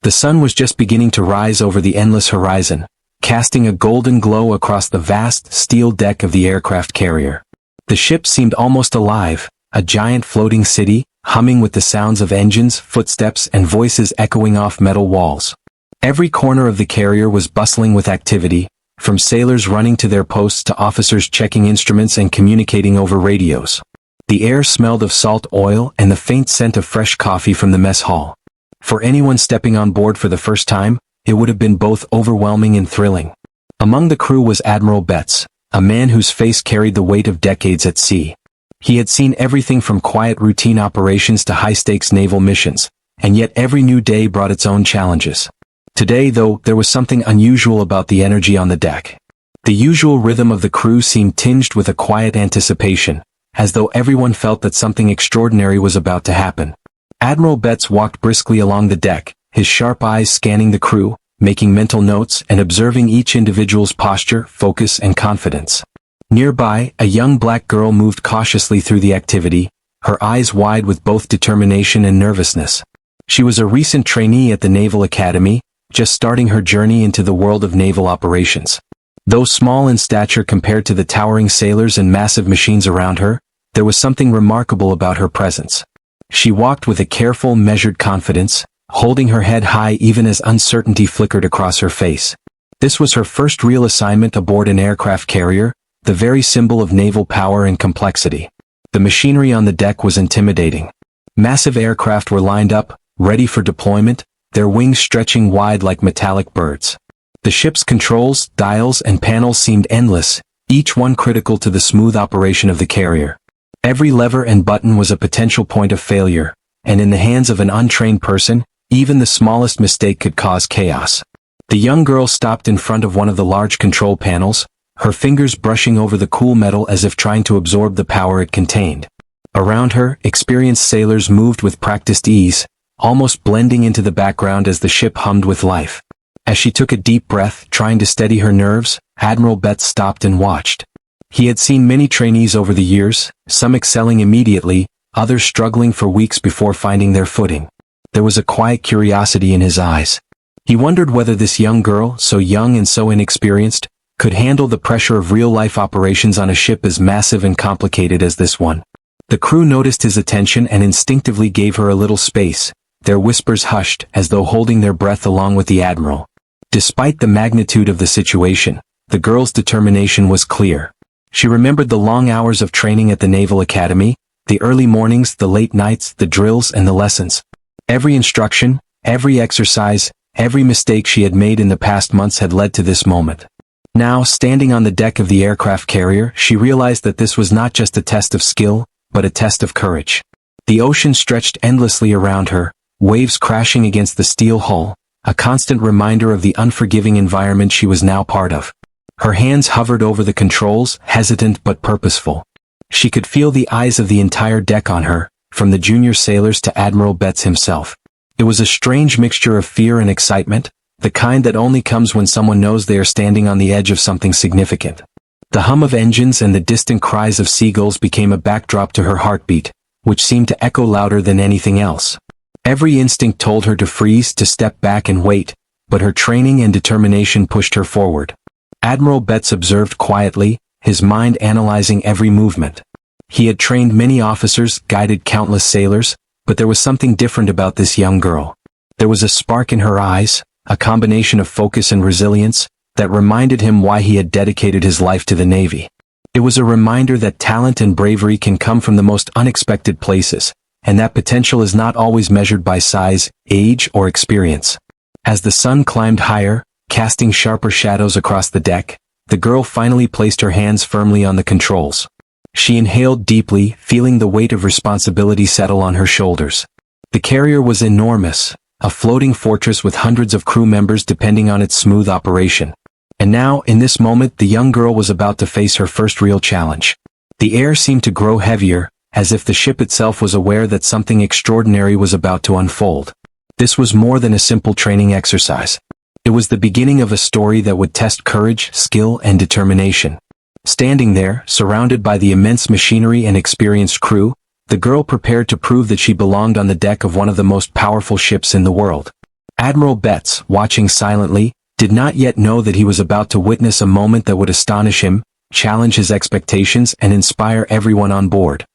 The sun was just beginning to rise over the endless horizon, casting a golden glow across the vast steel deck of the aircraft carrier. The ship seemed almost alive, a giant floating city, humming with the sounds of engines, footsteps, and voices echoing off metal walls. Every corner of the carrier was bustling with activity, from sailors running to their posts to officers checking instruments and communicating over radios. The air smelled of salt oil and the faint scent of fresh coffee from the mess hall. For anyone stepping on board for the first time, it would have been both overwhelming and thrilling. Among the crew was Admiral Bets, a man whose face carried the weight of decades at sea. He had seen everything from quiet routine operations to high-stakes naval missions, and yet every new day brought its own challenges. Today, though, there was something unusual about the energy on the deck. The usual rhythm of the crew seemed tinged with a quiet anticipation, as though everyone felt that something extraordinary was about to happen. Admiral Bets walked briskly along the deck, his sharp eyes scanning the crew, making mental notes and observing each individual's posture, focus, and confidence. Nearby, a young black girl moved cautiously through the activity, her eyes wide with both determination and nervousness. She was a recent trainee at the Naval Academy, just starting her journey into the world of naval operations. Though small in stature compared to the towering sailors and massive machines around her, there was something remarkable about her presence. She walked with a careful, measured confidence, holding her head high even as uncertainty flickered across her face. This was her first real assignment aboard an aircraft carrier, the very symbol of naval power and complexity. The machinery on the deck was intimidating. Massive aircraft were lined up, ready for deployment, their wings stretching wide like metallic birds. The ship's controls, dials, and panels seemed endless, each one critical to the smooth operation of the carrier. Every lever and button was a potential point of failure, and in the hands of an untrained person, even the smallest mistake could cause chaos. The young girl stopped in front of one of the large control panels, her fingers brushing over the cool metal as if trying to absorb the power it contained. Around her, experienced sailors moved with practiced ease, almost blending into the background as the ship hummed with life. As she took a deep breath, trying to steady her nerves, Admiral Bets stopped and watched. He had seen many trainees over the years, some excelling immediately, others struggling for weeks before finding their footing. There was a quiet curiosity in his eyes. He wondered whether this young girl, so young and so inexperienced, could handle the pressure of real-life operations on a ship as massive and complicated as this one. The crew noticed his attention and instinctively gave her a little space, their whispers hushed as though holding their breath along with the admiral. Despite the magnitude of the situation, the girl's determination was clear. She remembered the long hours of training at the Naval Academy, the early mornings, the late nights, the drills, and the lessons. Every instruction, every exercise, every mistake she had made in the past months had led to this moment. Now, standing on the deck of the aircraft carrier, she realized that this was not just a test of skill, but a test of courage. The ocean stretched endlessly around her, waves crashing against the steel hull, a constant reminder of the unforgiving environment she was now part of. Her hands hovered over the controls, hesitant but purposeful. She could feel the eyes of the entire deck on her, from the junior sailors to Admiral Bets himself. It was a strange mixture of fear and excitement, the kind that only comes when someone knows they are standing on the edge of something significant. The hum of engines and the distant cries of seagulls became a backdrop to her heartbeat, which seemed to echo louder than anything else. Every instinct told her to freeze, to step back and wait, but her training and determination pushed her forward. Admiral Bets observed quietly, his mind analyzing every movement. He had trained many officers, guided countless sailors, but there was something different about this young girl. There was a spark in her eyes, a combination of focus and resilience, that reminded him why he had dedicated his life to the Navy. It was a reminder that talent and bravery can come from the most unexpected places, and that potential is not always measured by size, age, or experience. As the sun climbed higher, casting sharper shadows across the deck, the girl finally placed her hands firmly on the controls. She inhaled deeply, feeling the weight of responsibility settle on her shoulders. The carrier was enormous, a floating fortress with hundreds of crew members depending on its smooth operation. And now, in this moment, the young girl was about to face her first real challenge. The air seemed to grow heavier, as if the ship itself was aware that something extraordinary was about to unfold. This was more than a simple training exercise. It was the beginning of a story that would test courage, skill, and determination. Standing there, surrounded by the immense machinery and experienced crew, the girl prepared to prove that she belonged on the deck of one of the most powerful ships in the world. Admiral Bets, watching silently, did not yet know that he was about to witness a moment that would astonish him, challenge his expectations, and inspire everyone on board.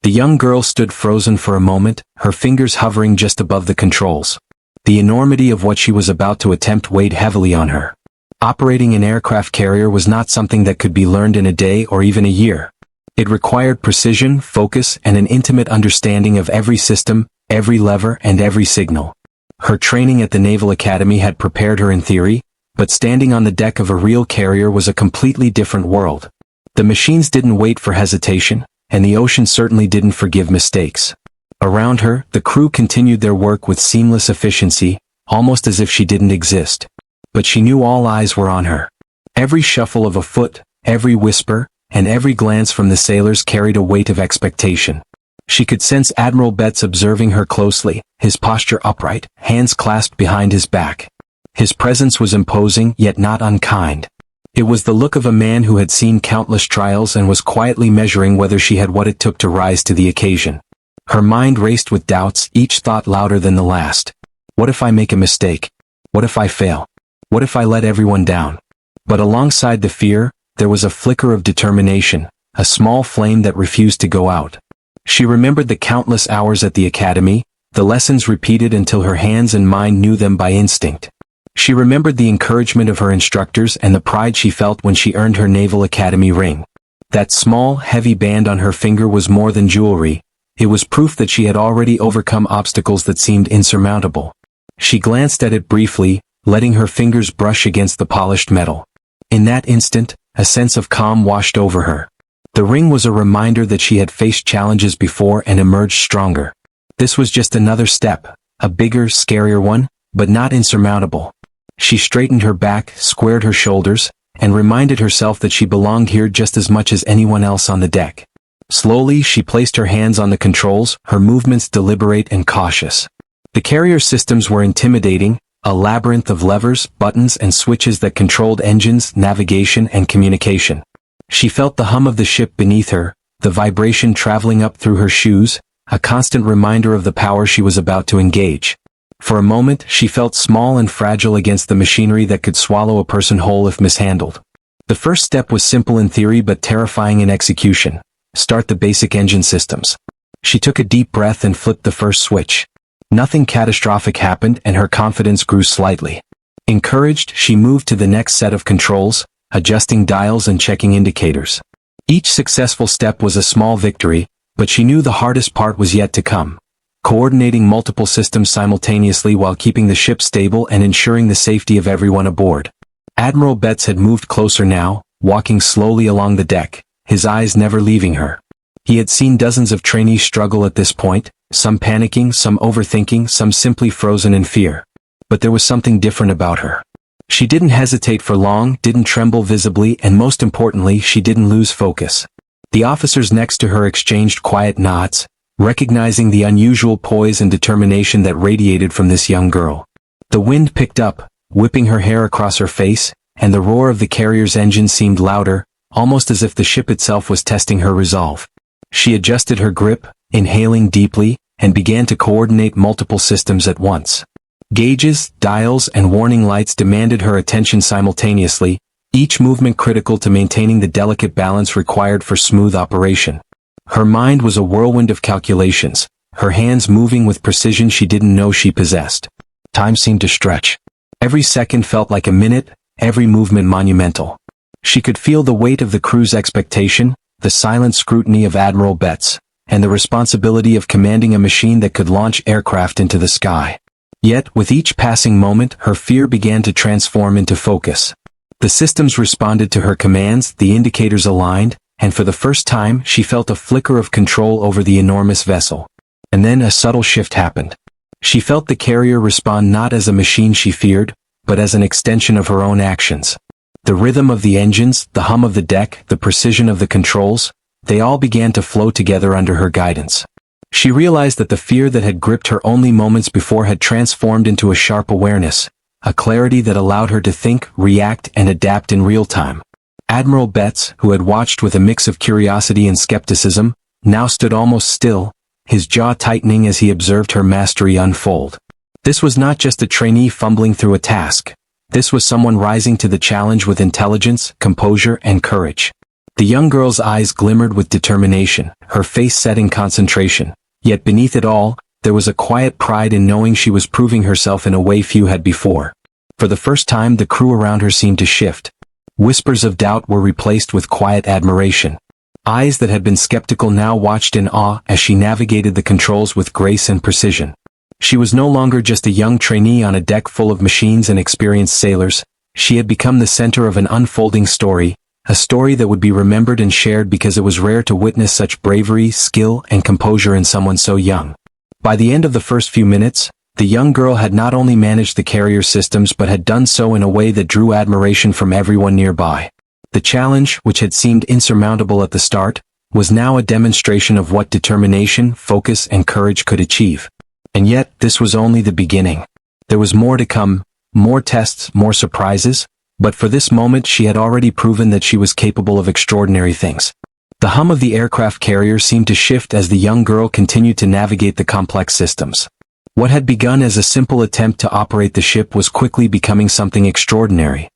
The young girl stood frozen for a moment, her fingers hovering just above the controls. The enormity of what she was about to attempt weighed heavily on her. Operating an aircraft carrier was not something that could be learned in a day or even a year. It required precision, focus, and an intimate understanding of every system, every lever, and every signal. Her training at the Naval Academy had prepared her in theory, but standing on the deck of a real carrier was a completely different world. The machines didn't wait for hesitation, and the ocean certainly didn't forgive mistakes. Around her, the crew continued their work with seamless efficiency, almost as if she didn't exist. But she knew all eyes were on her. Every shuffle of a foot, every whisper, and every glance from the sailors carried a weight of expectation. She could sense Admiral Bets observing her closely, his posture upright, hands clasped behind his back. His presence was imposing, yet not unkind. It was the look of a man who had seen countless trials and was quietly measuring whether she had what it took to rise to the occasion. Her mind raced with doubts, each thought louder than the last. What if I make a mistake? What if I fail? What if I let everyone down? But alongside the fear, there was a flicker of determination, a small flame that refused to go out. She remembered the countless hours at the academy, the lessons repeated until her hands and mind knew them by instinct. She remembered the encouragement of her instructors and the pride she felt when she earned her Naval Academy ring. That small, heavy band on her finger was more than jewelry. It was proof that she had already overcome obstacles that seemed insurmountable. She glanced at it briefly, letting her fingers brush against the polished metal. In that instant, a sense of calm washed over her. The ring was a reminder that she had faced challenges before and emerged stronger. This was just another step, a bigger, scarier one, but not insurmountable. She straightened her back, squared her shoulders, and reminded herself that she belonged here just as much as anyone else on the deck. Slowly, she placed her hands on the controls, her movements deliberate and cautious. The carrier systems were intimidating, a labyrinth of levers, buttons, and switches that controlled engines, navigation, and communication. She felt the hum of the ship beneath her, the vibration traveling up through her shoes, a constant reminder of the power she was about to engage. For a moment, she felt small and fragile against the machinery that could swallow a person whole if mishandled. The first step was simple in theory but terrifying in execution. Start the basic engine systems. She took a deep breath and flipped the first switch. Nothing catastrophic happened and her confidence grew slightly. Encouraged, she moved to the next set of controls, adjusting dials and checking indicators. Each successful step was a small victory, but she knew the hardest part was yet to come. Coordinating multiple systems simultaneously while keeping the ship stable and ensuring the safety of everyone aboard. Admiral Bets had moved closer now, walking slowly along the deck, his eyes never leaving her. He had seen dozens of trainees struggle at this point, some panicking, some overthinking, some simply frozen in fear. But there was something different about her. She didn't hesitate for long, didn't tremble visibly, and most importantly, she didn't lose focus. The officers next to her exchanged quiet nods, recognizing the unusual poise and determination that radiated from this young girl. The wind picked up, whipping her hair across her face, and the roar of the carrier's engine seemed louder, almost as if the ship itself was testing her resolve. She adjusted her grip, inhaling deeply, and began to coordinate multiple systems at once. Gauges, dials, and warning lights demanded her attention simultaneously, each movement critical to maintaining the delicate balance required for smooth operation. Her mind was a whirlwind of calculations, her hands moving with precision she didn't know she possessed. Time seemed to stretch. Every second felt like a minute, every movement monumental. She could feel the weight of the crew's expectation, the silent scrutiny of Admiral Bets, and the responsibility of commanding a machine that could launch aircraft into the sky. Yet, with each passing moment, her fear began to transform into focus. The systems responded to her commands, the indicators aligned, and for the first time, she felt a flicker of control over the enormous vessel. And then a subtle shift happened. She felt the carrier respond not as a machine she feared, but as an extension of her own actions. The rhythm of the engines, the hum of the deck, the precision of the controls, they all began to flow together under her guidance. She realized that the fear that had gripped her only moments before had transformed into a sharp awareness, a clarity that allowed her to think, react, and adapt in real time. Admiral Bets, who had watched with a mix of curiosity and skepticism, now stood almost still, his jaw tightening as he observed her mastery unfold. This was not just a trainee fumbling through a task. This was someone rising to the challenge with intelligence, composure, and courage. The young girl's eyes glimmered with determination, her face set in concentration. Yet beneath it all, there was a quiet pride in knowing she was proving herself in a way few had before. For the first time, the crew around her seemed to shift. Whispers of doubt were replaced with quiet admiration. Eyes that had been skeptical now watched in awe as she navigated the controls with grace and precision. She was no longer just a young trainee on a deck full of machines and experienced sailors. She had become the center of an unfolding story, a story that would be remembered and shared because it was rare to witness such bravery, skill, and composure in someone so young. By the end of the first few minutes, the young girl had not only managed the carrier systems but had done so in a way that drew admiration from everyone nearby. The challenge, which had seemed insurmountable at the start, was now a demonstration of what determination, focus, and courage could achieve. And yet, this was only the beginning. There was more to come, more tests, more surprises, but for this moment she had already proven that she was capable of extraordinary things. The hum of the aircraft carrier seemed to shift as the young girl continued to navigate the complex systems. What had begun as a simple attempt to operate the ship was quickly becoming something extraordinary.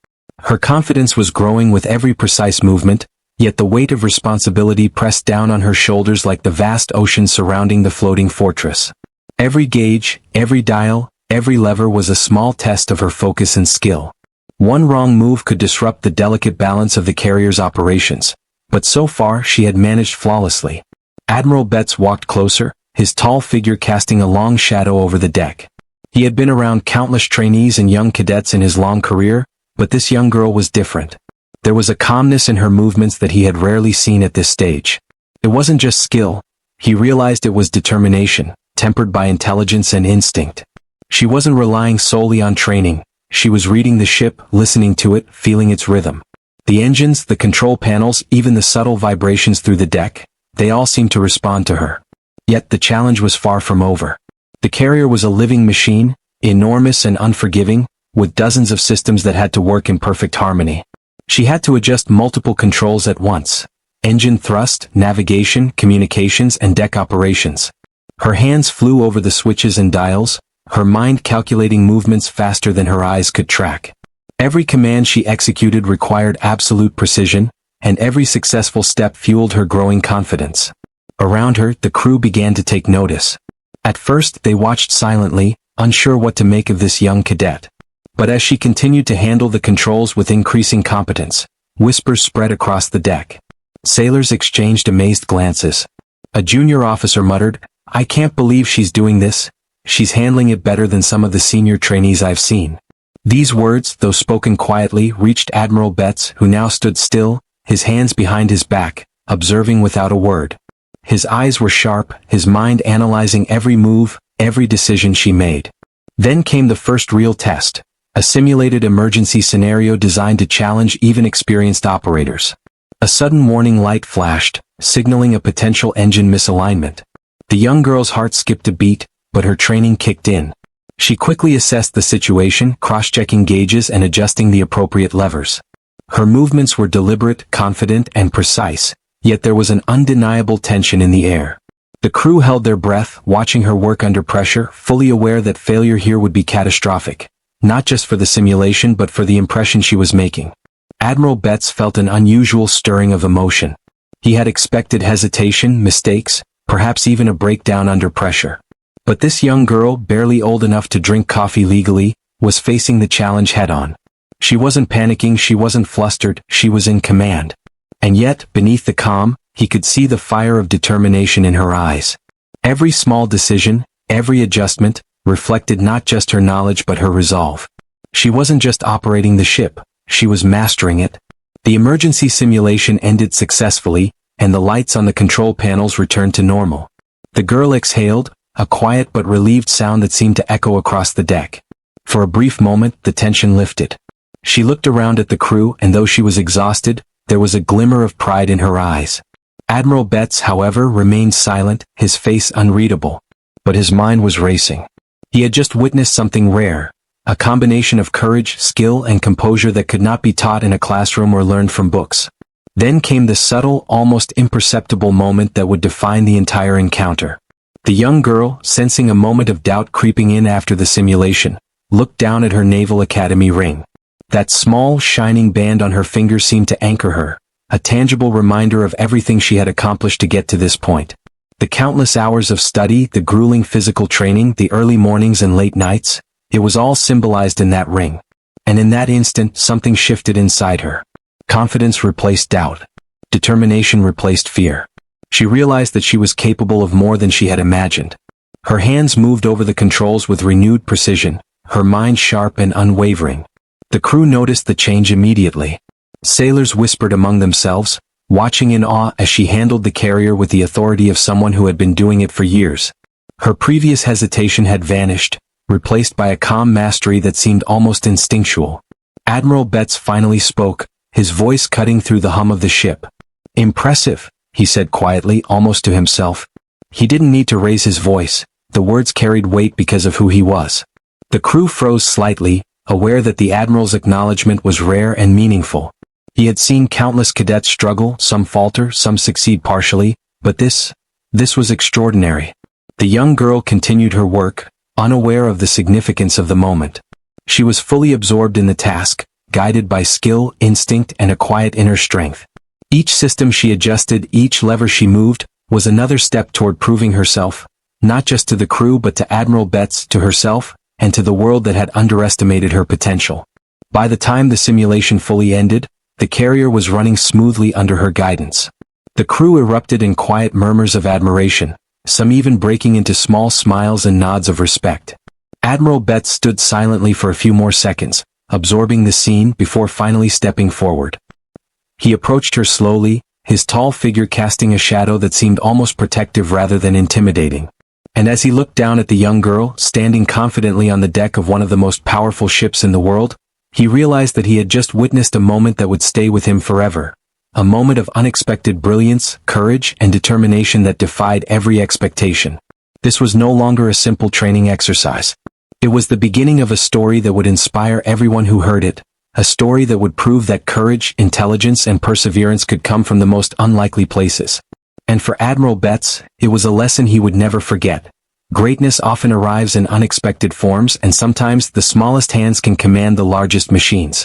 Her confidence was growing with every precise movement, yet the weight of responsibility pressed down on her shoulders like the vast ocean surrounding the floating fortress. Every gauge, every dial, every lever was a small test of her focus and skill. One wrong move could disrupt the delicate balance of the carrier's operations, but so far she had managed flawlessly. Admiral Bets walked closer, his tall figure casting a long shadow over the deck. He had been around countless trainees and young cadets in his long career, but this young girl was different. There was a calmness in her movements that he had rarely seen at this stage. It wasn't just skill. He realized it was determination, tempered by intelligence and instinct. She wasn't relying solely on training. She was reading the ship, listening to it, feeling its rhythm. The engines, the control panels, even the subtle vibrations through the deck, they all seemed to respond to her. Yet the challenge was far from over. The carrier was a living machine, enormous and unforgiving, with dozens of systems that had to work in perfect harmony. She had to adjust multiple controls at once: engine thrust, navigation, communications, and deck operations. Her hands flew over the switches and dials, her mind calculating movements faster than her eyes could track. Every command she executed required absolute precision, and every successful step fueled her growing confidence. Around her, the crew began to take notice. At first, they watched silently, unsure what to make of this young cadet. But as she continued to handle the controls with increasing competence, whispers spread across the deck. Sailors exchanged amazed glances. A junior officer muttered, "I can't believe she's doing this. She's handling it better than some of the senior trainees I've seen." These words, though spoken quietly, reached Admiral Bets, who now stood still, his hands behind his back, observing without a word. His eyes were sharp, his mind analyzing every move, every decision she made. Then came the first real test, a simulated emergency scenario designed to challenge even experienced operators. A sudden warning light flashed, signaling a potential engine misalignment. The young girl's heart skipped a beat, but her training kicked in. She quickly assessed the situation, cross-checking gauges and adjusting the appropriate levers. Her movements were deliberate, confident, and precise, yet there was an undeniable tension in the air. The crew held their breath, watching her work under pressure, fully aware that failure here would be catastrophic, not just for the simulation but for the impression she was making. Admiral Bets felt an unusual stirring of emotion. He had expected hesitation, mistakes, perhaps even a breakdown under pressure. But this young girl, barely old enough to drink coffee legally, was facing the challenge head-on. She wasn't panicking, she wasn't flustered, she was in command. And yet, beneath the calm, he could see the fire of determination in her eyes. Every small decision, every adjustment, reflected not just her knowledge but her resolve. She wasn't just operating the ship, she was mastering it. The emergency simulation ended successfully, and the lights on the control panels returned to normal. The girl exhaled, a quiet but relieved sound that seemed to echo across the deck. For a brief moment, the tension lifted. She looked around at the crew, and though she was exhausted, there was a glimmer of pride in her eyes. Admiral Bets, however, remained silent, his face unreadable. But his mind was racing. He had just witnessed something rare, a combination of courage, skill, and composure that could not be taught in a classroom or learned from books. Then came the subtle, almost imperceptible moment that would define the entire encounter. The young girl, sensing a moment of doubt creeping in after the simulation, looked down at her Naval Academy ring. That small, shining band on her finger seemed to anchor her, a tangible reminder of everything she had accomplished to get to this point. The countless hours of study, the grueling physical training, the early mornings and late nights, it was all symbolized in that ring. And in that instant, something shifted inside her. Confidence replaced doubt. Determination replaced fear. She realized that she was capable of more than she had imagined. Her hands moved over the controls with renewed precision, her mind sharp and unwavering. The crew noticed the change immediately. Sailors whispered among themselves, watching in awe as she handled the carrier with the authority of someone who had been doing it for years. Her previous hesitation had vanished, replaced by a calm mastery that seemed almost instinctual. Admiral Bets finally spoke, his voice cutting through the hum of the ship. "Impressive," he said quietly, almost to himself. He didn't need to raise his voice, the words carried weight because of who he was. The crew froze slightly, aware that the Admiral's acknowledgement was rare and meaningful. He had seen countless cadets struggle, some falter, some succeed partially, but this was extraordinary. The young girl continued her work, unaware of the significance of the moment. She was fully absorbed in the task, guided by skill, instinct, and a quiet inner strength. Each system she adjusted, each lever she moved, was another step toward proving herself, not just to the crew but to Admiral Bets, to herself, and to the world that had underestimated her potential. By the time the simulation fully ended, the carrier was running smoothly under her guidance. The crew erupted in quiet murmurs of admiration, some even breaking into small smiles and nods of respect. Admiral Bets stood silently for a few more seconds, absorbing the scene before finally stepping forward. He approached her slowly, his tall figure casting a shadow that seemed almost protective rather than intimidating. And as he looked down at the young girl, standing confidently on the deck of one of the most powerful ships in the world, he realized that he had just witnessed a moment that would stay with him forever. A moment of unexpected brilliance, courage, and determination that defied every expectation. This was no longer a simple training exercise. It was the beginning of a story that would inspire everyone who heard it, a story that would prove that courage, intelligence, and perseverance could come from the most unlikely places. And for Admiral Bets, it was a lesson he would never forget. Greatness often arrives in unexpected forms, and sometimes the smallest hands can command the largest machines.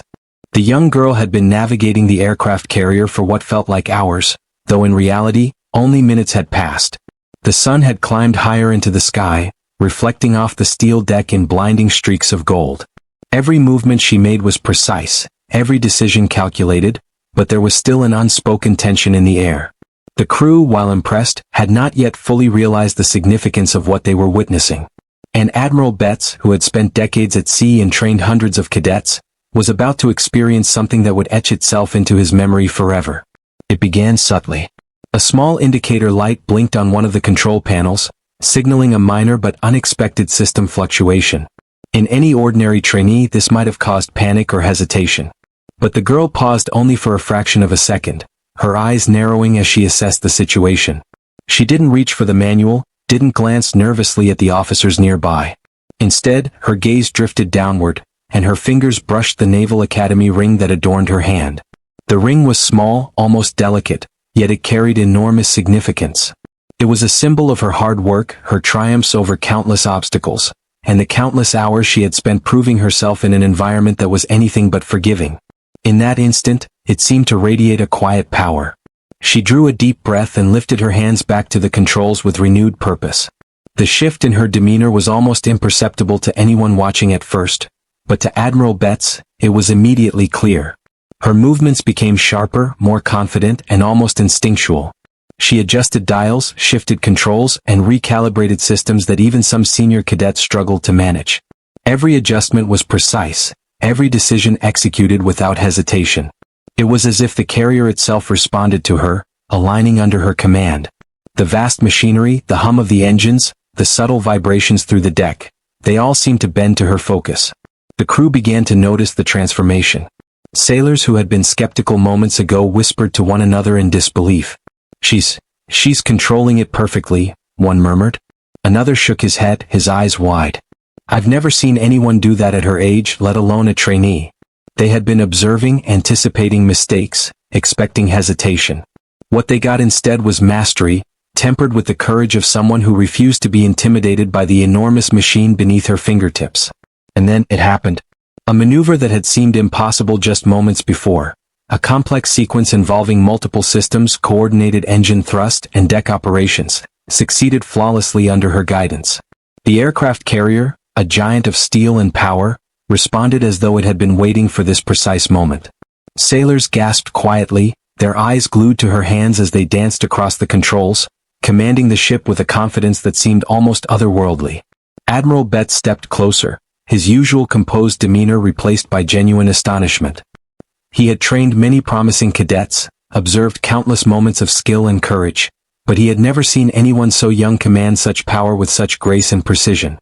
The young girl had been navigating the aircraft carrier for what felt like hours, though in reality, only minutes had passed. The sun had climbed higher into the sky, reflecting off the steel deck in blinding streaks of gold. Every movement she made was precise, every decision calculated, but there was still an unspoken tension in the air. The crew, while impressed, had not yet fully realized the significance of what they were witnessing. And Admiral Bets, who had spent decades at sea and trained hundreds of cadets, was about to experience something that would etch itself into his memory forever. It began subtly. A small indicator light blinked on one of the control panels, signaling a minor but unexpected system fluctuation. In any ordinary trainee, this might have caused panic or hesitation. But the girl paused only for a fraction of a second, her eyes narrowing as she assessed the situation. She didn't reach for the manual, didn't glance nervously at the officers nearby. Instead, her gaze drifted downward, and her fingers brushed the Naval Academy ring that adorned her hand. The ring was small, almost delicate, yet it carried enormous significance. It was a symbol of her hard work, her triumphs over countless obstacles, and the countless hours she had spent proving herself in an environment that was anything but forgiving. In that instant, it seemed to radiate a quiet power. She drew a deep breath and lifted her hands back to the controls with renewed purpose. The shift in her demeanor was almost imperceptible to anyone watching at first, but to Admiral Bets, it was immediately clear. Her movements became sharper, more confident, and almost instinctual. She adjusted dials, shifted controls, and recalibrated systems that even some senior cadets struggled to manage. Every adjustment was precise, every decision executed without hesitation. It was as if the carrier itself responded to her, aligning under her command. The vast machinery, the hum of the engines, the subtle vibrations through the deck, they all seemed to bend to her focus. The crew began to notice the transformation. Sailors who had been skeptical moments ago whispered to one another in disbelief. She's controlling it perfectly, one murmured. Another shook his head, his eyes wide. I've never seen anyone do that at her age, let alone a trainee. They had been observing, anticipating mistakes, expecting hesitation. What they got instead was mastery, tempered with the courage of someone who refused to be intimidated by the enormous machine beneath her fingertips. And then, it happened. A maneuver that had seemed impossible just moments before. A complex sequence involving multiple systems, coordinated engine thrust, and deck operations, succeeded flawlessly under her guidance. The aircraft carrier, a giant of steel and power, responded as though it had been waiting for this precise moment. Sailors gasped quietly, their eyes glued to her hands as they danced across the controls, commanding the ship with a confidence that seemed almost otherworldly. Admiral Bets stepped closer, his usual composed demeanor replaced by genuine astonishment. He had trained many promising cadets, observed countless moments of skill and courage, but he had never seen anyone so young command such power with such grace and precision.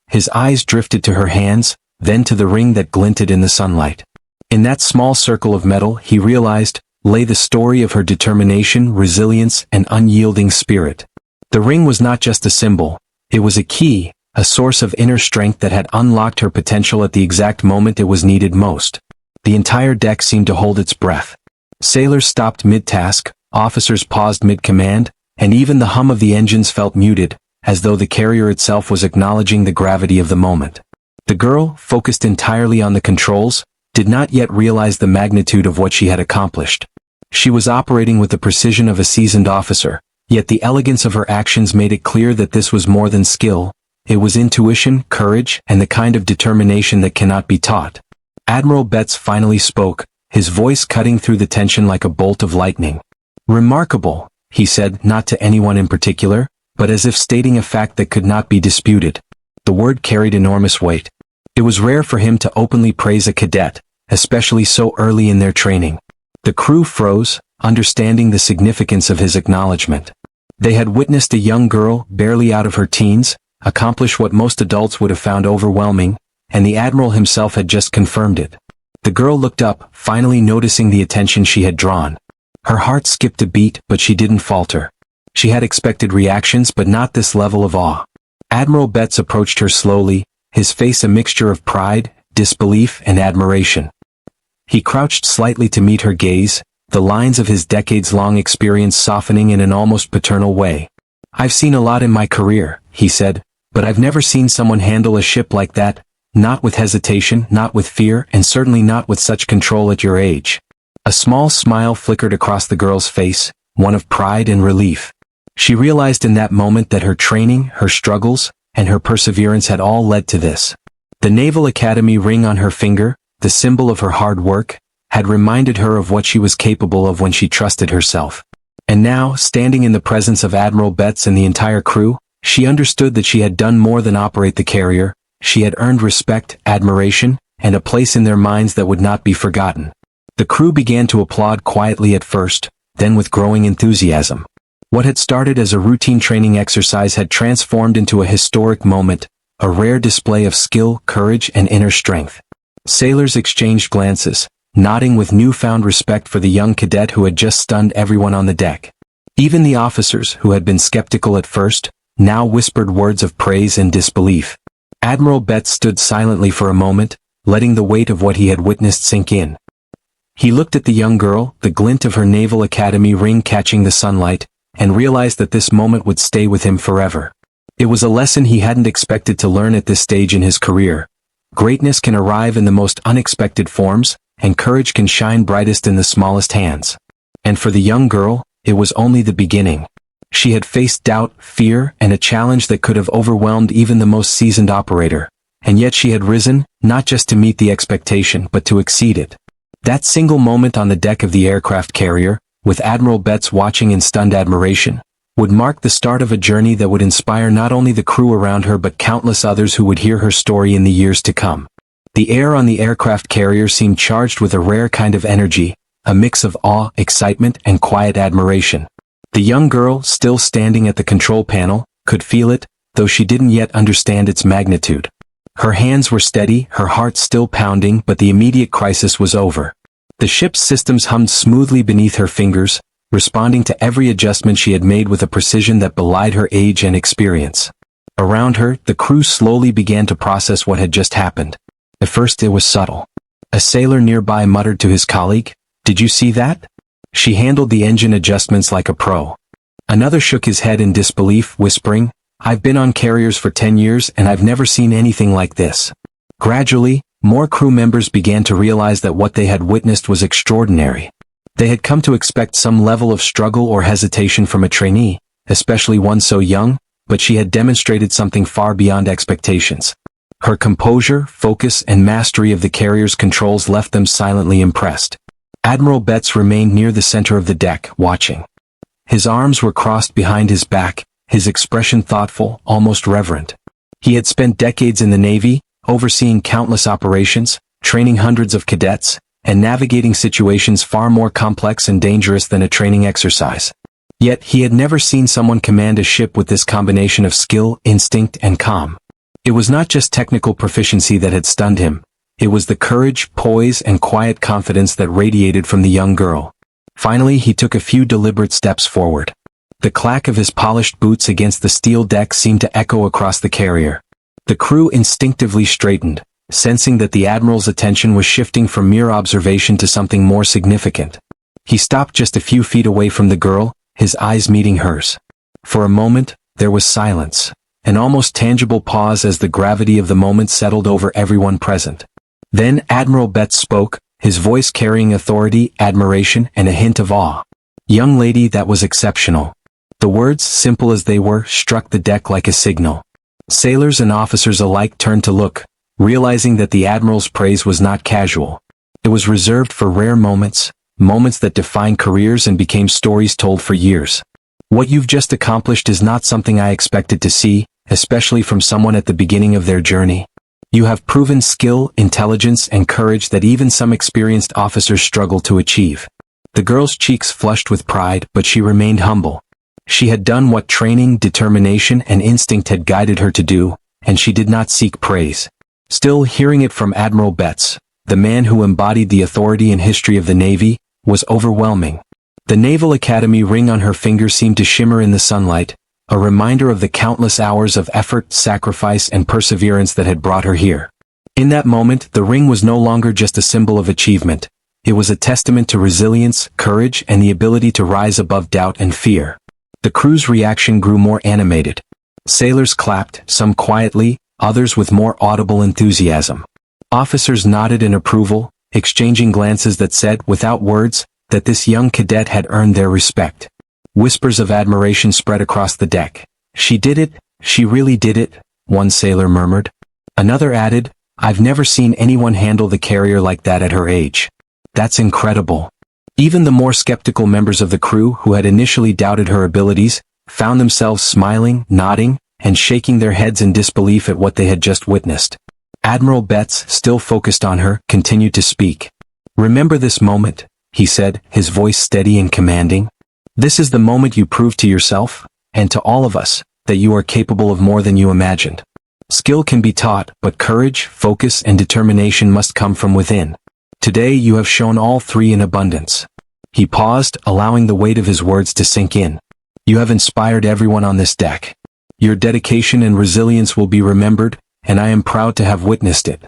His eyes drifted to her hands, then to the ring that glinted in the sunlight. In that small circle of metal, he realized, lay the story of her determination, resilience, and unyielding spirit. The ring was not just a symbol, it was a key, a source of inner strength that had unlocked her potential at the exact moment it was needed most. The entire deck seemed to hold its breath. Sailors stopped mid-task, officers paused mid-command, and even the hum of the engines felt muted, as though the carrier itself was acknowledging the gravity of the moment. The girl, focused entirely on the controls, did not yet realize the magnitude of what she had accomplished. She was operating with the precision of a seasoned officer, yet the elegance of her actions made it clear that this was more than skill. It was intuition, courage, and the kind of determination that cannot be taught. Admiral Bets finally spoke, his voice cutting through the tension like a bolt of lightning. "Remarkable," he said, not to anyone in particular, but as if stating a fact that could not be disputed. The word carried enormous weight. It was rare for him to openly praise a cadet, especially so early in their training. The crew froze, understanding the significance of his acknowledgement. They had witnessed a young girl, barely out of her teens, accomplish what most adults would have found overwhelming, and the Admiral himself had just confirmed it. The girl looked up, finally noticing the attention she had drawn. Her heart skipped a beat, but she didn't falter. She had expected reactions, but not this level of awe. Admiral Bets approached her slowly, his face a mixture of pride, disbelief, and admiration. He crouched slightly to meet her gaze, the lines of his decades-long experience softening in an almost paternal way. "I've seen a lot in my career," he said, "but I've never seen someone handle a ship like that, not with hesitation, not with fear, and certainly not with such control at your age." A small smile flickered across the girl's face, one of pride and relief. She realized in that moment that her training, her struggles, and her perseverance had all led to this. The Naval Academy ring on her finger, the symbol of her hard work, had reminded her of what she was capable of when she trusted herself. And now, standing in the presence of Admiral Bets and the entire crew, she understood that she had done more than operate the carrier. She had earned respect, admiration, and a place in their minds that would not be forgotten. The crew began to applaud quietly at first, then with growing enthusiasm. What had started as a routine training exercise had transformed into a historic moment, a rare display of skill, courage, and inner strength. Sailors exchanged glances, nodding with newfound respect for the young cadet who had just stunned everyone on the deck. Even the officers, who had been skeptical at first, now whispered words of praise and disbelief. Admiral Bets stood silently for a moment, letting the weight of what he had witnessed sink in. He looked at the young girl, the glint of her Naval Academy ring catching the sunlight, and realized that this moment would stay with him forever. It was a lesson he hadn't expected to learn at this stage in his career. Greatness can arrive in the most unexpected forms, and courage can shine brightest in the smallest hands. And for the young girl, it was only the beginning. She had faced doubt, fear, and a challenge that could have overwhelmed even the most seasoned operator. And yet she had risen, not just to meet the expectation, but to exceed it. That single moment on the deck of the aircraft carrier, with Admiral Bets watching in stunned admiration, would mark the start of a journey that would inspire not only the crew around her but countless others who would hear her story in the years to come. The air on the aircraft carrier seemed charged with a rare kind of energy, a mix of awe, excitement, and quiet admiration. The young girl, still standing at the control panel, could feel it, though she didn't yet understand its magnitude. Her hands were steady, her heart still pounding, but the immediate crisis was over. The ship's systems hummed smoothly beneath her fingers, responding to every adjustment she had made with a precision that belied her age and experience. Around her, the crew slowly began to process what had just happened. At first it was subtle. A sailor nearby muttered to his colleague, "Did you see that?" She handled the engine adjustments like a pro. Another shook his head in disbelief, whispering, "I've been on carriers for 10 years and I've never seen anything like this." Gradually, more crew members began to realize that what they had witnessed was extraordinary. They had come to expect some level of struggle or hesitation from a trainee, especially one so young, but she had demonstrated something far beyond expectations. Her composure, focus, and mastery of the carrier's controls left them silently impressed. Admiral Bets remained near the center of the deck, watching. His arms were crossed behind his back, his expression thoughtful, almost reverent. He had spent decades in the Navy, overseeing countless operations, training hundreds of cadets, and navigating situations far more complex and dangerous than a training exercise. Yet he had never seen someone command a ship with this combination of skill, instinct, and calm. It was not just technical proficiency that had stunned him. It was the courage, poise, and quiet confidence that radiated from the young girl. Finally, he took a few deliberate steps forward. The clack of his polished boots against the steel deck seemed to echo across the carrier. The crew instinctively straightened, sensing that the Admiral's attention was shifting from mere observation to something more significant. He stopped just a few feet away from the girl, his eyes meeting hers. For a moment, there was silence, an almost tangible pause as the gravity of the moment settled over everyone present. Then Admiral Bets spoke, his voice carrying authority, admiration, and a hint of awe. "Young lady, that was exceptional." The words, simple as they were, struck the deck like a signal. Sailors and officers alike turned to look, realizing that the Admiral's praise was not casual. It was reserved for rare moments, moments that defined careers and became stories told for years. "What you've just accomplished is not something I expected to see, especially from someone at the beginning of their journey. You have proven skill, intelligence, and courage that even some experienced officers struggle to achieve." The girl's cheeks flushed with pride, but she remained humble. She had done what training, determination, and instinct had guided her to do, and she did not seek praise. Still, hearing it from Admiral Bets, the man who embodied the authority and history of the Navy, was overwhelming. The Naval Academy ring on her finger seemed to shimmer in the sunlight, a reminder of the countless hours of effort, sacrifice, and perseverance that had brought her here. In that moment, the ring was no longer just a symbol of achievement. It was a testament to resilience, courage, and the ability to rise above doubt and fear. The crew's reaction grew more animated. Sailors clapped, some quietly, others with more audible enthusiasm. Officers nodded in approval, exchanging glances that said, without words, that this young cadet had earned their respect. Whispers of admiration spread across the deck. "She did it, she really did it," one sailor murmured. Another added, "I've never seen anyone handle the carrier like that at her age. That's incredible." Even the more skeptical members of the crew who had initially doubted her abilities, found themselves smiling, nodding, and shaking their heads in disbelief at what they had just witnessed. Admiral Bets, still focused on her, continued to speak. "Remember this moment," he said, his voice steady and commanding. "This is the moment you proved to yourself, and to all of us, that you are capable of more than you imagined. Skill can be taught, but courage, focus, and determination must come from within. Today you have shown all three in abundance." He paused, allowing the weight of his words to sink in. "You have inspired everyone on this deck. Your dedication and resilience will be remembered, and I am proud to have witnessed it."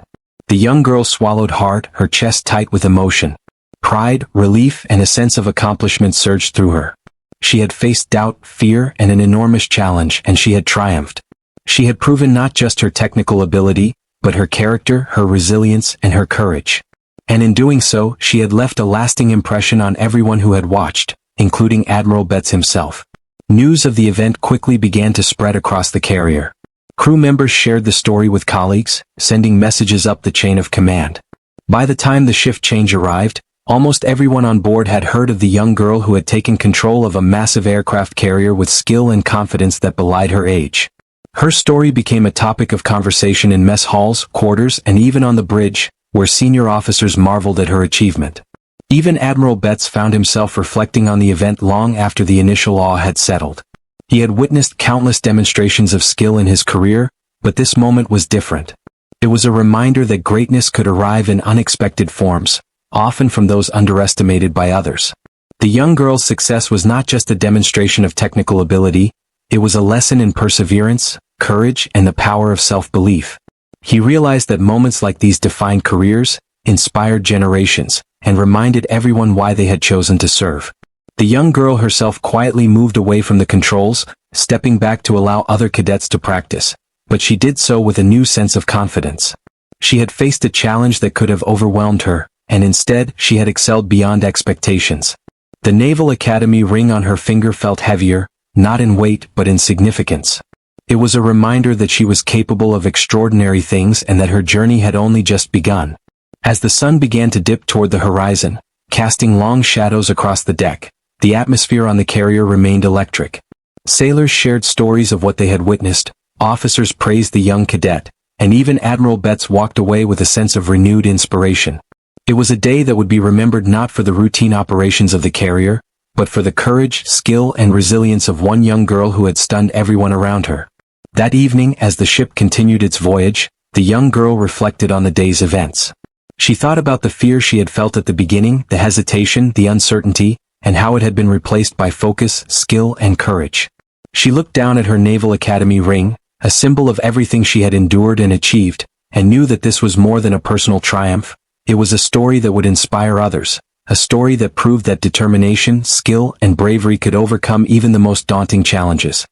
The young girl swallowed hard, her chest tight with emotion. Pride, relief, and a sense of accomplishment surged through her. She had faced doubt, fear, and an enormous challenge, and she had triumphed. She had proven not just her technical ability, but her character, her resilience, and her courage. And in doing so, she had left a lasting impression on everyone who had watched, including Admiral Bets himself. News of the event quickly began to spread across the carrier. Crew members shared the story with colleagues, sending messages up the chain of command. By the time the shift change arrived, almost everyone on board had heard of the young girl who had taken control of a massive aircraft carrier with skill and confidence that belied her age. Her story became a topic of conversation in mess halls, quarters, and even on the bridge, where senior officers marveled at her achievement. Even Admiral Bets found himself reflecting on the event long after the initial awe had settled. He had witnessed countless demonstrations of skill in his career, but this moment was different. It was a reminder that greatness could arrive in unexpected forms, often from those underestimated by others. The young girl's success was not just a demonstration of technical ability, it was a lesson in perseverance, courage, and the power of self-belief. He realized that moments like these defined careers, inspired generations, and reminded everyone why they had chosen to serve. The young girl herself quietly moved away from the controls, stepping back to allow other cadets to practice, but she did so with a new sense of confidence. She had faced a challenge that could have overwhelmed her, and instead she had excelled beyond expectations. The Naval Academy ring on her finger felt heavier, not in weight but in significance. It was a reminder that she was capable of extraordinary things and that her journey had only just begun. As the sun began to dip toward the horizon, casting long shadows across the deck, the atmosphere on the carrier remained electric. Sailors shared stories of what they had witnessed, officers praised the young cadet, and even Admiral Bets walked away with a sense of renewed inspiration. It was a day that would be remembered not for the routine operations of the carrier, but for the courage, skill, and resilience of one young girl who had stunned everyone around her. That evening, as the ship continued its voyage, the young girl reflected on the day's events. She thought about the fear she had felt at the beginning, the hesitation, the uncertainty, and how it had been replaced by focus, skill, and courage. She looked down at her Naval Academy ring, a symbol of everything she had endured and achieved, and knew that this was more than a personal triumph. It was a story that would inspire others, a story that proved that determination, skill, and bravery could overcome even the most daunting challenges.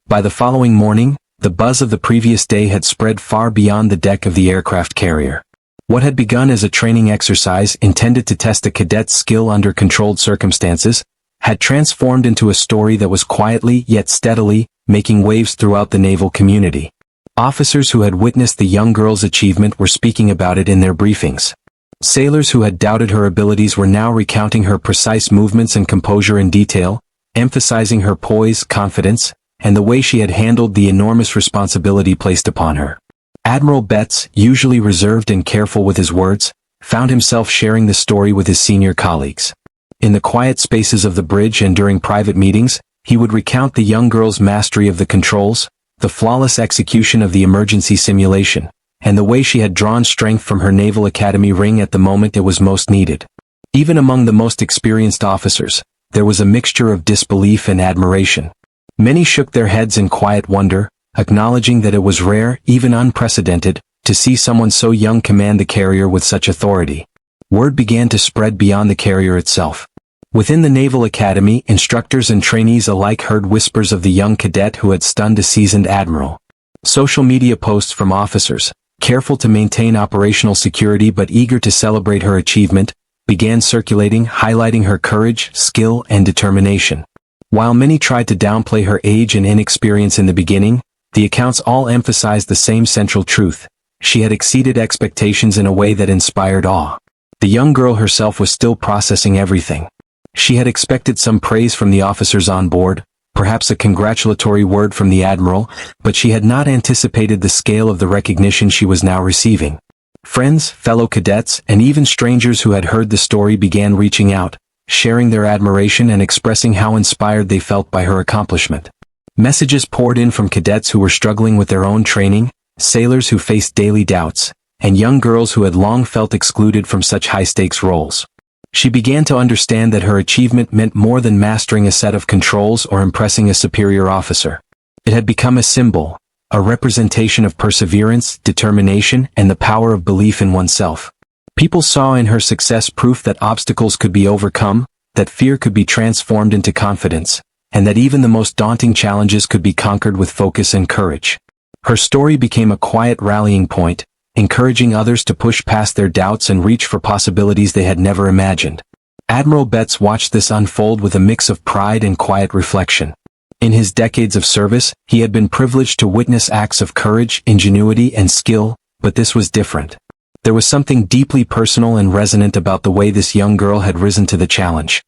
By the following morning, the buzz of the previous day had spread far beyond the deck of the aircraft carrier. What had begun as a training exercise intended to test a cadet's skill under controlled circumstances, had transformed into a story that was quietly yet steadily making waves throughout the naval community. Officers who had witnessed the young girl's achievement were speaking about it in their briefings. Sailors who had doubted her abilities were now recounting her precise movements and composure in detail, emphasizing her poise, confidence, and the way she had handled the enormous responsibility placed upon her. Admiral Bets, usually reserved and careful with his words, found himself sharing the story with his senior colleagues. In the quiet spaces of the bridge and during private meetings, he would recount the young girl's mastery of the controls, the flawless execution of the emergency simulation, and the way she had drawn strength from her Naval Academy ring at the moment it was most needed. Even among the most experienced officers, there was a mixture of disbelief and admiration. Many shook their heads in quiet wonder, acknowledging that it was rare, even unprecedented, to see someone so young command the carrier with such authority. Word began to spread beyond the carrier itself. Within the Naval Academy, instructors and trainees alike heard whispers of the young cadet who had stunned a seasoned admiral. Social media posts from officers, careful to maintain operational security but eager to celebrate her achievement, began circulating, highlighting her courage, skill, and determination. While many tried to downplay her age and inexperience in the beginning, the accounts all emphasized the same central truth. She had exceeded expectations in a way that inspired awe. The young girl herself was still processing everything. She had expected some praise from the officers on board, perhaps a congratulatory word from the admiral, but she had not anticipated the scale of the recognition she was now receiving. Friends, fellow cadets, and even strangers who had heard the story began reaching out, sharing their admiration and expressing how inspired they felt by her accomplishment. Messages poured in from cadets who were struggling with their own training, sailors who faced daily doubts, and young girls who had long felt excluded from such high-stakes roles. She began to understand that her achievement meant more than mastering a set of controls or impressing a superior officer. It had become a symbol, a representation of perseverance, determination, and the power of belief in oneself. People saw in her success proof that obstacles could be overcome, that fear could be transformed into confidence, and that even the most daunting challenges could be conquered with focus and courage. Her story became a quiet rallying point, encouraging others to push past their doubts and reach for possibilities they had never imagined. Admiral Bets watched this unfold with a mix of pride and quiet reflection. In his decades of service, he had been privileged to witness acts of courage, ingenuity, and skill, but this was different. There was something deeply personal and resonant about the way this young girl had risen to the challenge.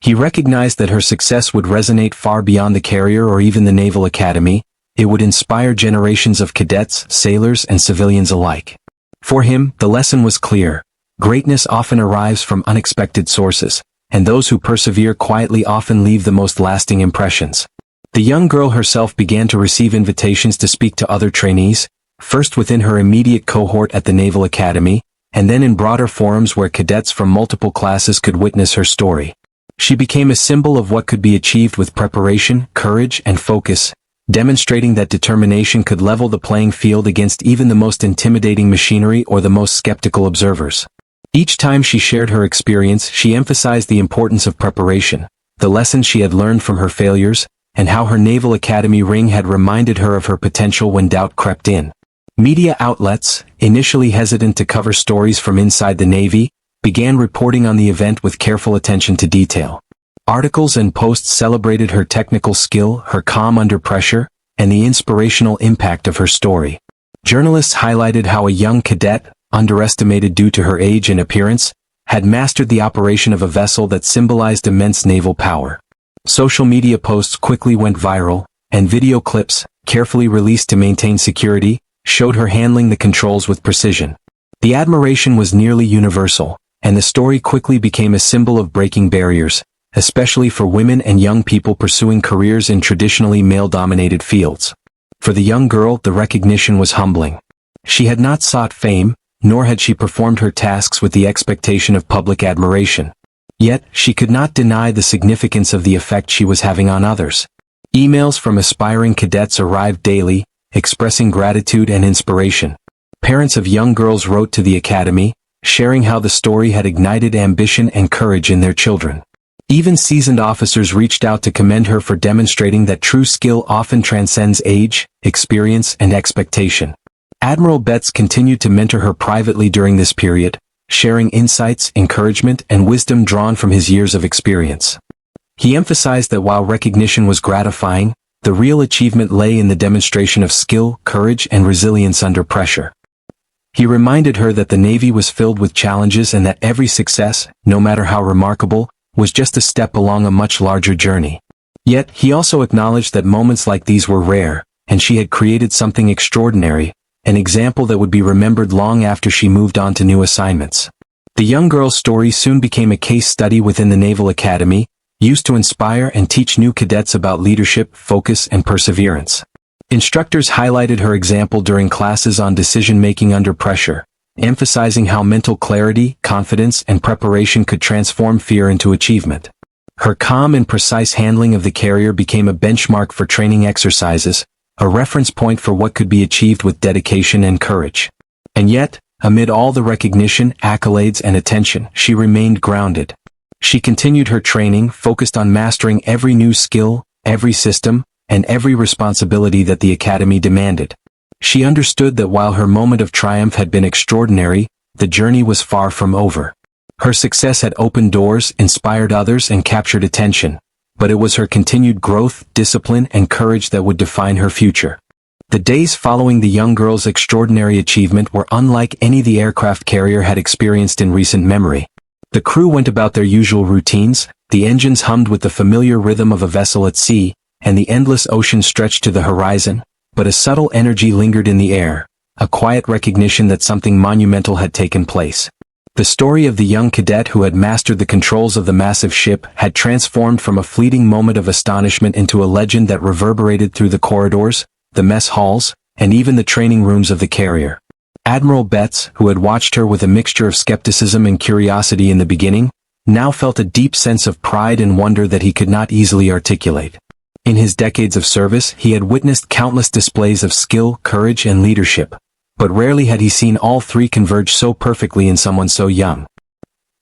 He recognized that her success would resonate far beyond the carrier or even the Naval Academy. It would inspire generations of cadets, sailors, and civilians alike. For him, the lesson was clear. Greatness often arrives from unexpected sources, and those who persevere quietly often leave the most lasting impressions. The young girl herself began to receive invitations to speak to other trainees, first within her immediate cohort at the Naval Academy, and then in broader forums where cadets from multiple classes could witness her story. She became a symbol of what could be achieved with preparation, courage, and focus, demonstrating that determination could level the playing field against even the most intimidating machinery or the most skeptical observers. Each time she shared her experience, she emphasized the importance of preparation, the lessons she had learned from her failures, and how her Naval Academy ring had reminded her of her potential when doubt crept in. Media outlets, initially hesitant to cover stories from inside the Navy, began reporting on the event with careful attention to detail. Articles and posts celebrated her technical skill, her calm under pressure, and the inspirational impact of her story. Journalists highlighted how a young cadet, underestimated due to her age and appearance, had mastered the operation of a vessel that symbolized immense naval power. Social media posts quickly went viral, and video clips, carefully released to maintain security, showed her handling the controls with precision. The admiration was nearly universal, and the story quickly became a symbol of breaking barriers, especially for women and young people pursuing careers in traditionally male-dominated fields. For the young girl, the recognition was humbling. She had not sought fame, nor had she performed her tasks with the expectation of public admiration. Yet, she could not deny the significance of the effect she was having on others. Emails from aspiring cadets arrived daily, expressing gratitude and inspiration. Parents of young girls wrote to the Academy, sharing how the story had ignited ambition and courage in their children. Even seasoned officers reached out to commend her for demonstrating that true skill often transcends age, experience, and expectation. Admiral Bets continued to mentor her privately during this period, sharing insights, encouragement, and wisdom drawn from his years of experience. He emphasized that while recognition was gratifying, the real achievement lay in the demonstration of skill, courage, and resilience under pressure. He reminded her that the Navy was filled with challenges and that every success, no matter how remarkable, was just a step along a much larger journey. Yet, he also acknowledged that moments like these were rare, and she had created something extraordinary, an example that would be remembered long after she moved on to new assignments. The young girl's story soon became a case study within the Naval Academy, used to inspire and teach new cadets about leadership, focus, and perseverance. Instructors highlighted her example during classes on decision-making under pressure, emphasizing how mental clarity, confidence, and preparation could transform fear into achievement. Her calm and precise handling of the carrier became a benchmark for training exercises, a reference point for what could be achieved with dedication and courage. And yet, amid all the recognition, accolades, and attention, she remained grounded. She continued her training, focused on mastering every new skill, every system, and every responsibility that the Academy demanded. She understood that while her moment of triumph had been extraordinary, the journey was far from over. Her success had opened doors, inspired others, and captured attention, but it was her continued growth, discipline, and courage that would define her future. The days following the young girl's extraordinary achievement were unlike any the aircraft carrier had experienced in recent memory. The crew went about their usual routines, the engines hummed with the familiar rhythm of a vessel at sea, and the endless ocean stretched to the horizon, but a subtle energy lingered in the air, a quiet recognition that something monumental had taken place. The story of the young cadet who had mastered the controls of the massive ship had transformed from a fleeting moment of astonishment into a legend that reverberated through the corridors, the mess halls, and even the training rooms of the carrier. Admiral Bets, who had watched her with a mixture of skepticism and curiosity in the beginning, now felt a deep sense of pride and wonder that he could not easily articulate. In his decades of service, he had witnessed countless displays of skill, courage, and leadership, but rarely had he seen all three converge so perfectly in someone so young.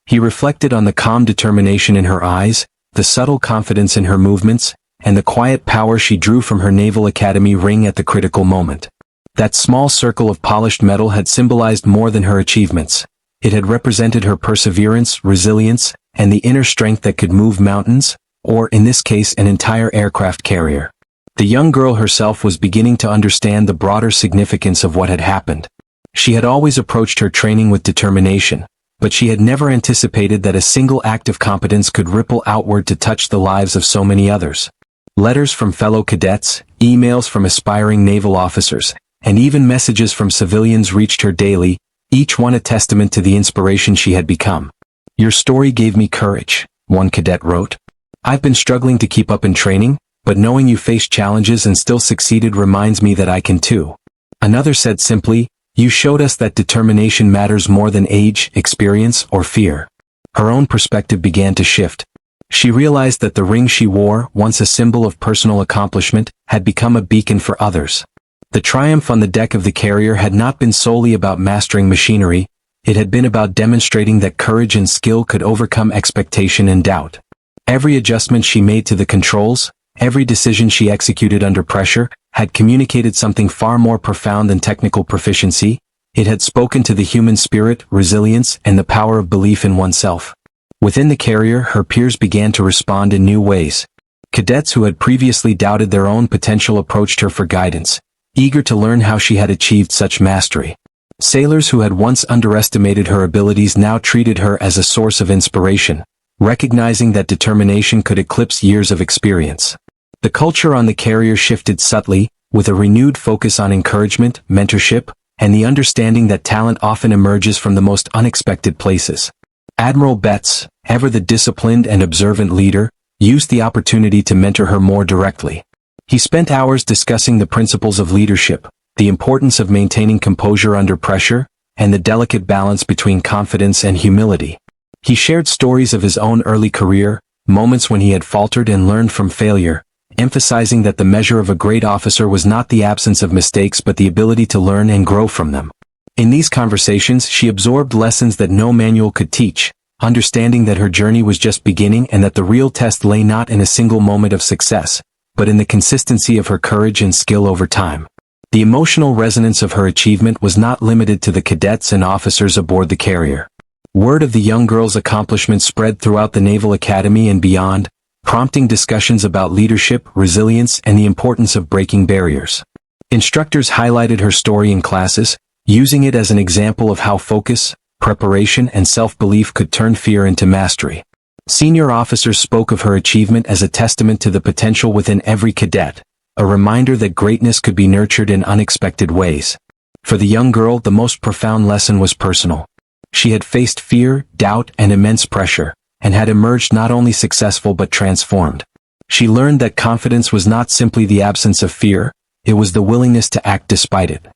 He reflected on the calm determination in her eyes, the subtle confidence in her movements, and the quiet power she drew from her Naval Academy ring at the critical moment. That small circle of polished metal had symbolized more than her achievements. It had represented her perseverance, resilience, and the inner strength that could move mountains, or in this case an entire aircraft carrier. The young girl herself was beginning to understand the broader significance of what had happened. She had always approached her training with determination, but she had never anticipated that a single act of competence could ripple outward to touch the lives of so many others. Letters from fellow cadets, emails from aspiring naval officers, and even messages from civilians reached her daily, each one a testament to the inspiration she had become. "Your story gave me courage," one cadet wrote. "I've been struggling to keep up in training, but knowing you faced challenges and still succeeded reminds me that I can too." Another said simply, "You showed us that determination matters more than age, experience, or fear." Her own perspective began to shift. She realized that the ring she wore, once a symbol of personal accomplishment, had become a beacon for others. The triumph on the deck of the carrier had not been solely about mastering machinery, it had been about demonstrating that courage and skill could overcome expectation and doubt. Every adjustment she made to the controls, every decision she executed under pressure, had communicated something far more profound than technical proficiency. It had spoken to the human spirit, resilience, and the power of belief in oneself. Within the carrier, her peers began to respond in new ways. Cadets who had previously doubted their own potential approached her for guidance, eager to learn how she had achieved such mastery. Sailors who had once underestimated her abilities now treated her as a source of inspiration, recognizing that determination could eclipse years of experience. The culture on the carrier shifted subtly, with a renewed focus on encouragement, mentorship, and the understanding that talent often emerges from the most unexpected places. Admiral Bets, ever the disciplined and observant leader, used the opportunity to mentor her more directly. He spent hours discussing the principles of leadership, the importance of maintaining composure under pressure, and the delicate balance between confidence and humility. He shared stories of his own early career, moments when he had faltered and learned from failure, emphasizing that the measure of a great officer was not the absence of mistakes but the ability to learn and grow from them. In these conversations, she absorbed lessons that no manual could teach, understanding that her journey was just beginning and that the real test lay not in a single moment of success, but in the consistency of her courage and skill over time. The emotional resonance of her achievement was not limited to the cadets and officers aboard the carrier. Word of the young girl's accomplishments spread throughout the Naval Academy and beyond, prompting discussions about leadership, resilience, and the importance of breaking barriers. Instructors highlighted her story in classes, using it as an example of how focus, preparation, and self-belief could turn fear into mastery. Senior officers spoke of her achievement as a testament to the potential within every cadet, a reminder that greatness could be nurtured in unexpected ways. For the young girl, the most profound lesson was personal. She had faced fear, doubt, and immense pressure, and had emerged not only successful but transformed. She learned that confidence was not simply the absence of fear, it was the willingness to act despite it.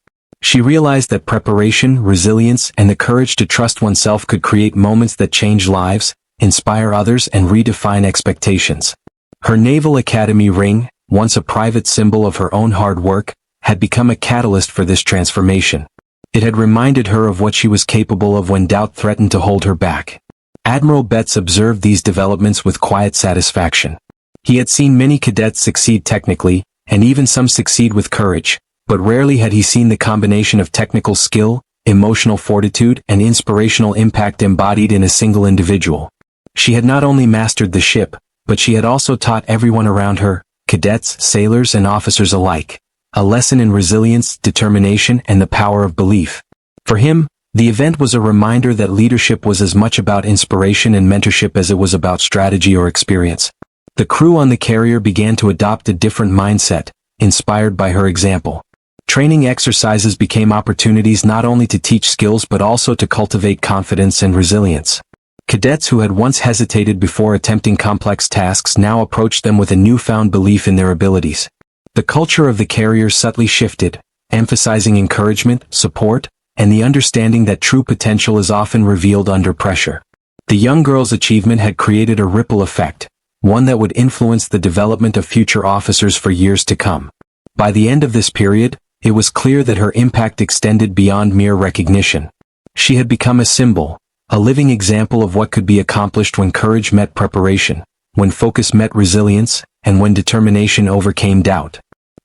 She realized that preparation, resilience, and the courage to trust oneself could create moments that change lives, inspire others, and redefine expectations. Her Naval Academy ring, once a private symbol of her own hard work, had become a catalyst for this transformation. It had reminded her of what she was capable of when doubt threatened to hold her back. Admiral Bets observed these developments with quiet satisfaction. He had seen many cadets succeed technically, and even some succeed with courage, but rarely had he seen the combination of technical skill, emotional fortitude, and inspirational impact embodied in a single individual. She had not only mastered the ship, but she had also taught everyone around her, cadets, sailors, and officers alike, a lesson in resilience, determination, and the power of belief. For him, the event was a reminder that leadership was as much about inspiration and mentorship as it was about strategy or experience. The crew on the carrier began to adopt a different mindset, inspired by her example. Training exercises became opportunities not only to teach skills but also to cultivate confidence and resilience. Cadets who had once hesitated before attempting complex tasks now approached them with a newfound belief in their abilities. The culture of the carrier subtly shifted, emphasizing encouragement, support, and the understanding that true potential is often revealed under pressure. The young girl's achievement had created a ripple effect, one that would influence the development of future officers for years to come. By the end of this period, it was clear that her impact extended beyond mere recognition. She had become a symbol, a living example of what could be accomplished when courage met preparation, when focus met resilience, and when determination overcame doubt.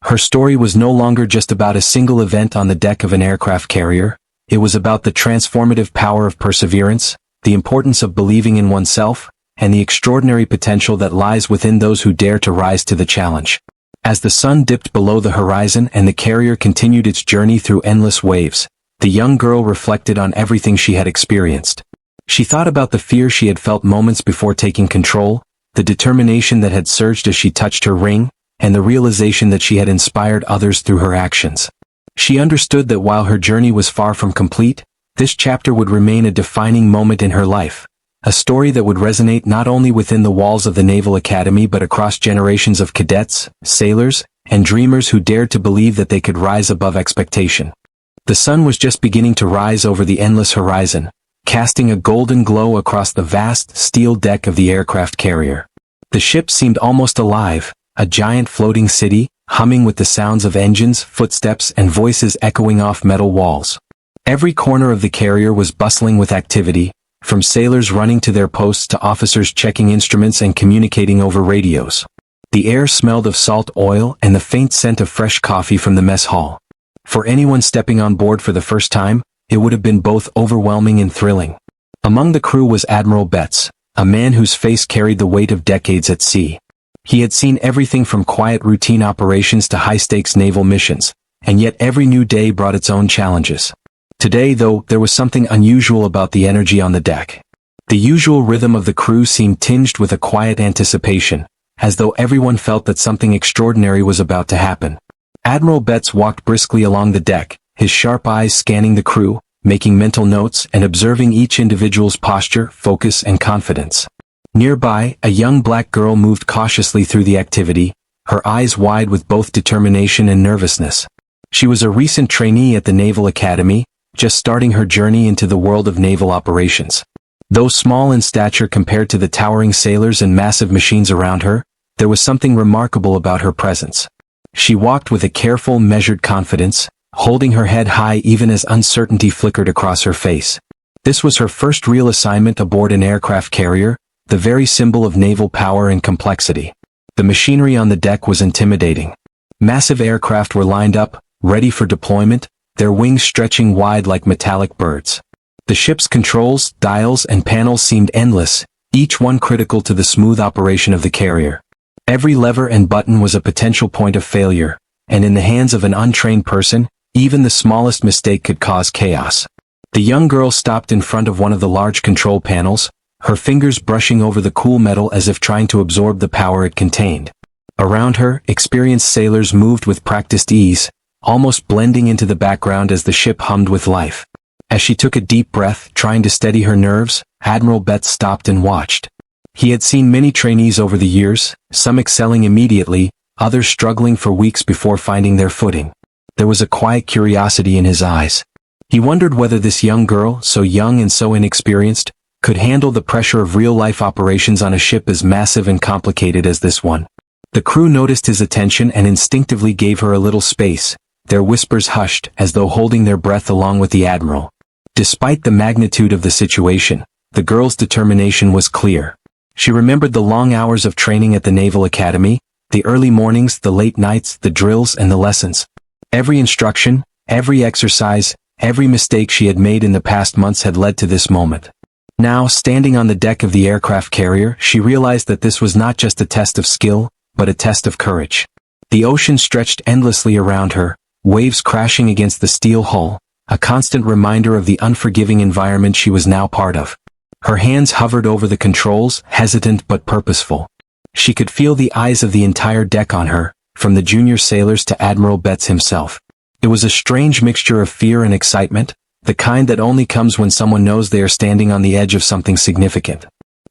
Her story was no longer just about a single event on the deck of an aircraft carrier. It was about the transformative power of perseverance, the importance of believing in oneself, and the extraordinary potential that lies within those who dare to rise to the challenge. As the sun dipped below the horizon and the carrier continued its journey through endless waves, the young girl reflected on everything she had experienced. She thought about the fear she had felt moments before taking control, the determination that had surged as she touched her ring, and the realization that she had inspired others through her actions. She understood that while her journey was far from complete, this chapter would remain a defining moment in her life, a story that would resonate not only within the walls of the Naval Academy but across generations of cadets, sailors, and dreamers who dared to believe that they could rise above expectation. The sun was just beginning to rise over the endless horizon, casting a golden glow across the vast steel deck of the aircraft carrier. The ship seemed almost alive, a giant floating city, humming with the sounds of engines, footsteps, and voices echoing off metal walls. Every corner of the carrier was bustling with activity, from sailors running to their posts to officers checking instruments and communicating over radios. The air smelled of salt oil and the faint scent of fresh coffee from the mess hall. For anyone stepping on board for the first time, it would have been both overwhelming and thrilling. Among the crew was Admiral Bets, a man whose face carried the weight of decades at sea. He had seen everything from quiet routine operations to high-stakes naval missions, and yet every new day brought its own challenges. Today, though, there was something unusual about the energy on the deck. The usual rhythm of the crew seemed tinged with a quiet anticipation, as though everyone felt that something extraordinary was about to happen. Admiral Bets walked briskly along the deck, his sharp eyes scanning the crew, making mental notes and observing each individual's posture, focus, and confidence. Nearby, a young black girl moved cautiously through the activity, her eyes wide with both determination and nervousness. She was a recent trainee at the Naval Academy, just starting her journey into the world of naval operations. Though small in stature compared to the towering sailors and massive machines around her, there was something remarkable about her presence. She walked with a careful, measured confidence, holding her head high even as uncertainty flickered across her face. This was her first real assignment aboard an aircraft carrier, the very symbol of naval power and complexity. The machinery on the deck was intimidating. Massive aircraft were lined up, ready for deployment, their wings stretching wide like metallic birds. The ship's controls, dials, and panels seemed endless, each one critical to the smooth operation of the carrier. Every lever and button was a potential point of failure, and in the hands of an untrained person, even the smallest mistake could cause chaos. The young girl stopped in front of one of the large control panels, her fingers brushing over the cool metal as if trying to absorb the power it contained. Around her, experienced sailors moved with practiced ease, almost blending into the background as the ship hummed with life. As she took a deep breath, trying to steady her nerves, Admiral Bets stopped and watched. He had seen many trainees over the years, some excelling immediately, others struggling for weeks before finding their footing. There was a quiet curiosity in his eyes. He wondered whether this young girl, so young and so inexperienced, could handle the pressure of real-life operations on a ship as massive and complicated as this one. The crew noticed his attention and instinctively gave her a little space, their whispers hushed as though holding their breath along with the admiral. Despite the magnitude of the situation, the girl's determination was clear. She remembered the long hours of training at the Naval Academy, the early mornings, the late nights, the drills, and the lessons. Every instruction, every exercise, every mistake she had made in the past months had led to this moment. Now, standing on the deck of the aircraft carrier, she realized that this was not just a test of skill, but a test of courage. The ocean stretched endlessly around her, waves crashing against the steel hull, a constant reminder of the unforgiving environment she was now part of. Her hands hovered over the controls, hesitant but purposeful. She could feel the eyes of the entire deck on her, from the junior sailors to Admiral Bets himself. It was a strange mixture of fear and excitement, the kind that only comes when someone knows they are standing on the edge of something significant.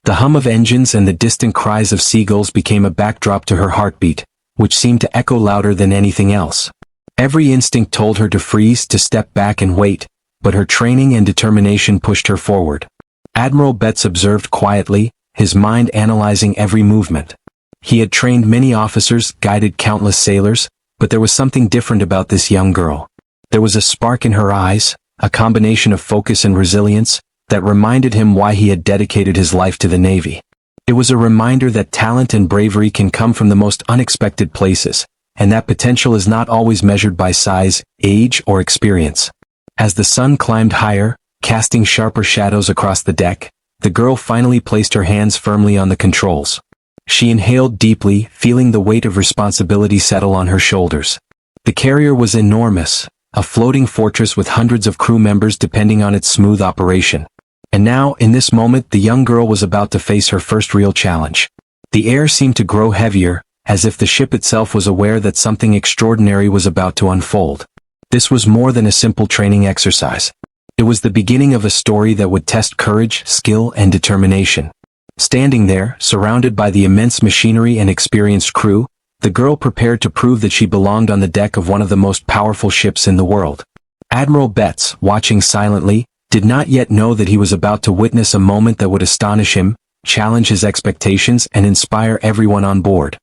The hum of engines and the distant cries of seagulls became a backdrop to her heartbeat, which seemed to echo louder than anything else. Every instinct told her to freeze, to step back and wait, but her training and determination pushed her forward. Admiral Bets observed quietly, his mind analyzing every movement. He had trained many officers, guided countless sailors, but there was something different about this young girl. There was a spark in her eyes, a combination of focus and resilience, that reminded him why he had dedicated his life to the Navy. It was a reminder that talent and bravery can come from the most unexpected places, and that potential is not always measured by size, age, or experience. As the sun climbed higher, casting sharper shadows across the deck, the girl finally placed her hands firmly on the controls. She inhaled deeply, feeling the weight of responsibility settle on her shoulders. The carrier was enormous, a floating fortress with hundreds of crew members depending on its smooth operation. And now, in this moment, the young girl was about to face her first real challenge. The air seemed to grow heavier, as if the ship itself was aware that something extraordinary was about to unfold. This was more than a simple training exercise. It was the beginning of a story that would test courage, skill, and determination. Standing there, surrounded by the immense machinery and experienced crew, the girl prepared to prove that she belonged on the deck of one of the most powerful ships in the world. Admiral Bets, watching silently, did not yet know that he was about to witness a moment that would astonish him, challenge his expectations, and inspire everyone on board.